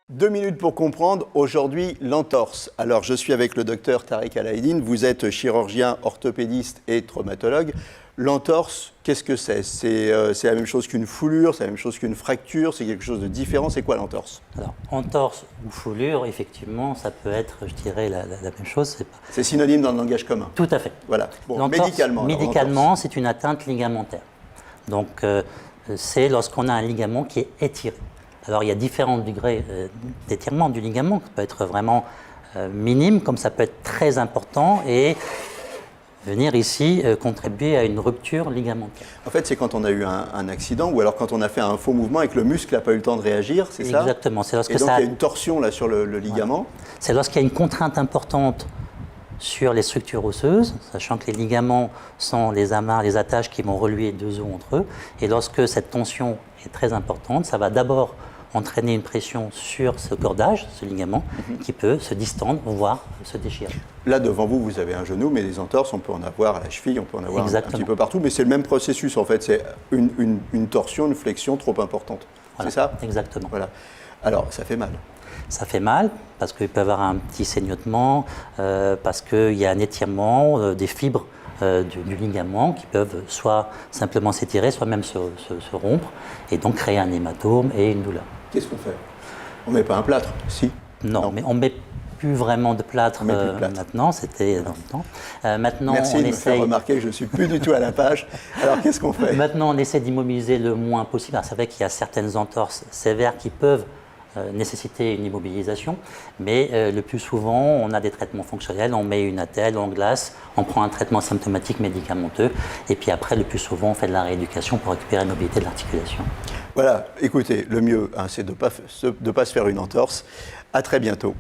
2 minutes pour comprendre, aujourd'hui l'entorse. Alors je suis avec le docteur Tarek Alaeddine, vous êtes chirurgien, orthopédiste et traumatologue. L'entorse, qu'est-ce que c'est? C'est la même chose qu'une foulure, c'est la même chose qu'une fracture, c'est quelque chose de différent, c'est quoi l'entorse? Alors, entorse ou foulure, effectivement, ça peut être, je dirais, la même chose. C'est synonyme dans le langage commun. Tout à fait. Voilà. Bon, L'entorse, médicalement, c'est une atteinte ligamentaire. Donc, c'est lorsqu'on a un ligament qui est étiré. Alors, il y a différents degrés d'étirement du ligament. Ça peut être vraiment minime, comme ça peut être très important, et venir ici contribuer à une rupture ligamentaire. En fait, c'est quand on a eu un accident ou alors quand on a fait un faux mouvement et que le muscle n'a pas eu le temps de réagir, c'est ça? Exactement. C'est lorsque et donc, il y a une torsion là, sur le ligament. Voilà. C'est lorsqu'il y a une contrainte importante sur les structures osseuses, sachant que les ligaments sont les amarres, les attaches qui vont relier deux os entre eux. Et lorsque cette tension est très importante, ça va d'abord entraîner une pression sur ce cordage, ce ligament, qui peut se distendre, voire se déchirer. Là, devant vous, vous avez un genou, mais des entorses, on peut en avoir à la cheville, on peut en avoir un petit peu partout, mais c'est le même processus en fait, c'est une torsion, une flexion trop importante. Voilà, c'est ça? Exactement. Voilà. Alors, ça fait mal. Ça fait mal parce qu'il peut y avoir un petit saignement, parce qu'il y a un étirement des fibres du ligament qui peuvent soit simplement s'étirer, soit même se rompre, et donc créer un hématome et une douleur. Qu'est-ce qu'on fait? On ne met pas un plâtre? Si. Non, mais on ne met plus vraiment de plâtre, maintenant, c'était dans le temps. Maintenant, merci de me faire remarquer que je ne suis plus du tout à la page. Alors, qu'est-ce qu'on fait? Maintenant, on essaie d'immobiliser le moins possible. Alors, c'est vrai qu'il y a certaines entorses sévères qui peuvent nécessiter une immobilisation, mais le plus souvent, on a des traitements fonctionnels, on met une attelle, on glace, on prend un traitement symptomatique médicamenteux, et puis après, le plus souvent, on fait de la rééducation pour récupérer la mobilité de l'articulation. Voilà, écoutez, le mieux, c'est de ne pas se faire une entorse. À très bientôt.